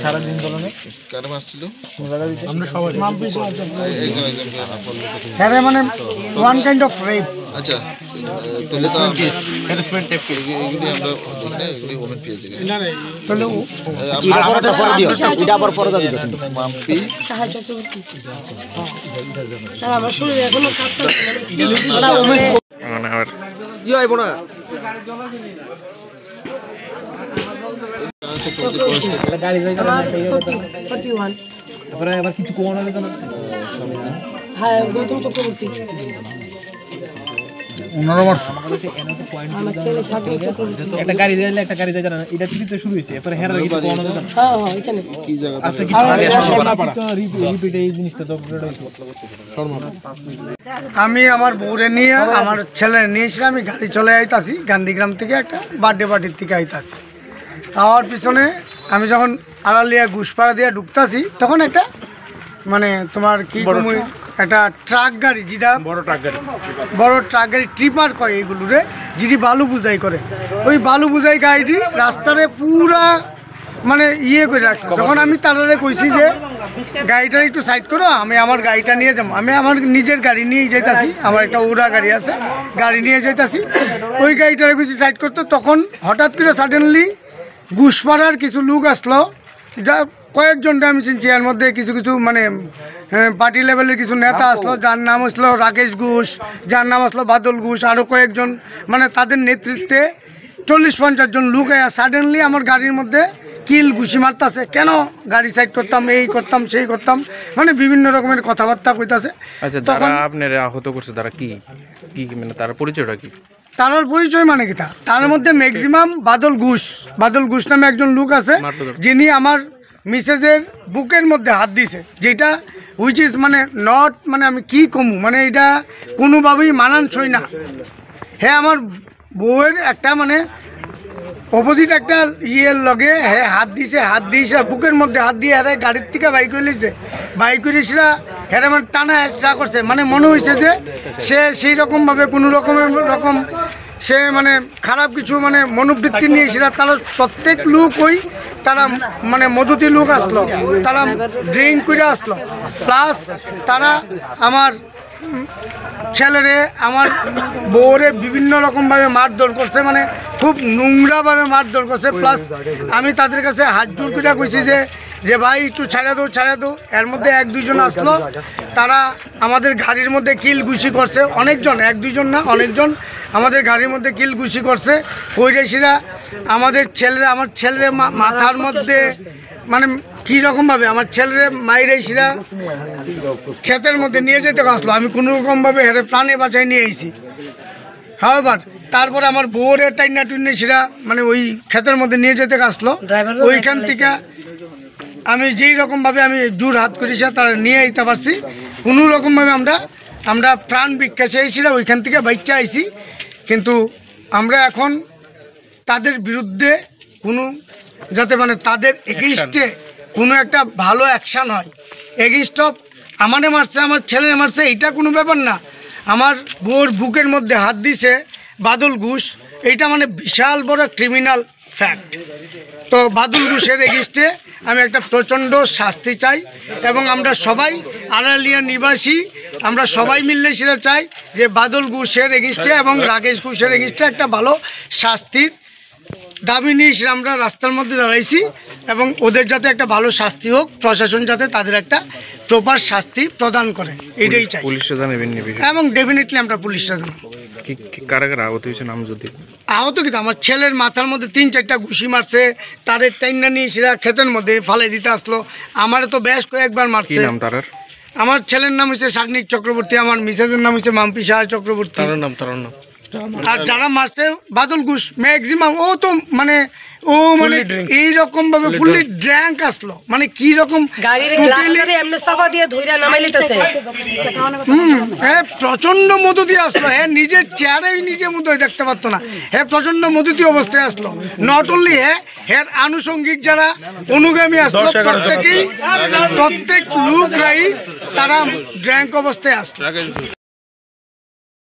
সারাদিন দলনে কারা মারছিল? আমরা সবাই হ্যাঁ মানে ওয়ান কাইন্ড অফ রেপ। আচ্ছা তাহলে তো হ্যারাসমেন্ট টাইপ এগুলি আমরা দেখি না, এগুলি ওমেন পেয়েছে তাহলে এটা আবার পরে দিবে মাম্পি সাহায্য করতে আমার শরীরে এখনো কাঁপতে মানে আর ই হইব না গাড়ি যাই না 41 তারপরে আবার কিছু কোন হলো না হ্যাঁ গৌতম চক্রবর্তী 15 বছর আমার ছেলে সাগর চক্রবর্তী একটা গাড়ি যাইলে একটা গাড়ি যাই না এটা থেকে তো শুরু হইছে এরপর হেরার কিছু কোন হলো না হ্যাঁ হ্যাঁ এখানে কি জায়গা আছে কি তো রিপিট এই জিনিসটা তো আমি আমার বউরে নিয়ে আমার ছেলে নিয়েছিলাম, আমি গাড়ি চলে আইতাছি গান্ধীগ্রাম থেকে একটা বার্থডে পার্টির থেকে আইতাছি। তাওয়ার পিছনে আমি যখন আড়ালিয়া ঘুষপাড়া দিয়ে ঢুকতাছি তখন একটা মানে তোমার কি একটা ট্রাক গাড়ি, যেটা বড় ট্রাক গাড়ি ট্রিপার কয় এইগুলোরে, যেটি বালু বুঝাই করে, ওই বালু বুঝাই গাড়িটি রাস্তারে পুরা মানে ইয়ে করে রাখছে। যখন আমি তারারে কইছি যে গাড়িটা একটু সাইড করো, আমি আমার গাড়িটা নিয়ে যাবো, আমি আমার নিজের গাড়ি নিয়েই যাইতাছি, আমার একটা ওরা গাড়ি আছে, গাড়ি নিয়ে যাইতাছি, ওই গাড়িটারে কইছি সাইড করতে, তখন হঠাৎ করে সাডেনলি ঘুষপাড়ার কিছু লোক আসলো, যা কয়েকজনটা আমি চিনছি, এর মধ্যে কিছু কিছু মানে পার্টি লেভেলের কিছু নেতা আসলো, যার নাম আসলো রাকেশ ঘোষ, যার নাম আসলো বাদল ঘোষ, আরও কয়েকজন, মানে তাদের নেতৃত্বে 40-50 জন লোক সাডেনলি আমার গাড়ির মধ্যে কিল ঘুষি মারতেছে, কেন গাড়ি সাইড করতাম, এই করতাম সেই করতাম, মানে বিভিন্ন রকমের কথাবার্তা কইতাছে। আচ্ছা, যারা আপনারা আহত করছে তারা কি কি মানে তার পরিচয়টা কি? তার পরিচয় মানে কি, তার মধ্যে ম্যাক্সিমাম বাদল ঘোষ নামে একজন লোক আছে, যিনি আমার মিসেজের বুকের মধ্যে হাত দিছে, যেটা হুইচ ইজ মানে নট, মানে আমি কি কমু, মানে এটা কোনোভাবেই মানানসই না। হ্যাঁ আমার বউয়ের একটা মানে অপোজিট একটা ইয়ের লগে হ্যাঁ হাত দিয়েছে বুকের মধ্যে হাত দিয়ে হ্যাঁ গাড়ির থেকে বাইক করে লিছে, বাইক করে সেটা হ্যাঁ আমার টানা চেষ্টা করছে, মানে মনে হয়েছে যে সে সেই রকমভাবে কোনো রকম সে মানে খারাপ কিছু মানে মনোবৃত্তি নিয়ে সেটা তারা প্রত্যেক লোক ওই তারা মানে মধুতি লোক আসলো, তারা ড্রিঙ্ক করে আসলো, প্লাস তারা আমার ছেলেরে আমার বউরে বিভিন্ন রকমভাবে মারধর করছে, মানে খুব নোংরাভাবে মারধর করছে। প্লাস আমি তাদের কাছে হাত জোর করে কইছি যে ভাই একটু ছাড়া দাও। এর মধ্যে 1-2 জন আসলো, তারা আমাদের গাড়ির মধ্যে কিল ঘুষি করছে, অনেকজন, 1-2 জন না অনেকজন আমাদের গাড়ির মধ্যে কিল ঘুষি করছে। কইরেছিরা আমার ছেলের মাথার মধ্যে মানে কি রকমভাবে আমার ছেলের মাইরেছিরা ক্ষেতের মধ্যে নিয়ে যেতে আসলো, আমি কোনো রকমভাবে হেরে প্রাণে বাঁচাই নিয়ে আইছি। হাওয়ার তারপরে আমার বউরে টাইনা টুইনেছিরা মানে ওই ক্ষেতের মধ্যে নিয়ে যেতে আসলো, ওইখান থেকে আমি যেই রকমভাবে আমি জোর হাত করেছি তারা নিয়ে আইতে পারছি, কোনো রকমভাবে আমরা প্রাণ ভিক্ষা চেয়েছিলাম, ওইখান থেকে বাচ্চা আইছি। কিন্তু আমরা এখন তাদের বিরুদ্ধে কোনো যাতে মানে তাদের এগেইনস্টে কোনো একটা ভালো অ্যাকশান হয়, এগেইনস্ট অফ আমারে মারছে, আমার ছেলে মারছে, এইটা কোনো ব্যাপার না, আমার বউর বুকের মধ্যে হাত দিছে বাদল ঘোষ, এইটা মানে বিশাল বড় ক্রিমিনাল ফ্যাক্ট। তো বাদল ঘোষের এগেইনস্টে আমি একটা প্রচণ্ড শাস্তি চাই, এবং আমরা সবাই আড়ালিয়া নিবাসী আমরা সবাই মিললে সেটা চাই যে বাদল ঘোষের এগেইনস্টে এবং রাকেশ ঘোষের এগেইনস্টে একটা ভালো শাস্তির দাবি নিয়ে আমরা রাস্তার মধ্যে দাঁড়াইছি, এবং ওদের যাতে একটা ভালো শাস্তি হোক, প্রশাসন যাতে তাদের একটা প্রপার শাস্তি প্রদান করে, এটাই চাই। পুলিশরা জানাবেন এবং ডেফিনেটলি আমরা পুলিশরা জানাবো। কারা আহত হয়েছে নাম যদি? আহত কিন্তু আমার ছেলের মাথার মধ্যে 3-4টা ঘুষি মারছে, তাদের টাইনা নিয়ে সেটা ক্ষেতের মধ্যে ফালাই দিতে আসলো, আমারও তো বেশ কয়েকবার মারছে। কি নাম তার? আমার ছেলের নাম হচ্ছে সাগ্নিক চক্রবর্তী, আমার মিসেসের নাম হচ্ছে মাম্পি সাহা চক্রবর্তী। তার নাম আর যারা মারছে বাদল ঘোষ ম্যাক্সিমাম ও তো মানে এইরকম ভাবে ফুললি ড্রাঙ্ক আসলো, মানে কি রকম প্রচন্ড মধু দিয়ে আসলো, হ্যাঁ নিজের চেহারাই নিজে মধু দেখতে পারতো না, হ্যাঁ প্রচন্ড মধুতি অবস্থায় আসলো। নট অনলি হ্যাঁ আনুষঙ্গিক যারা অনুগামী আসলো প্রত্যেক লোকরাই তারা ড্রাঙ্ক অবস্থায় আসলো।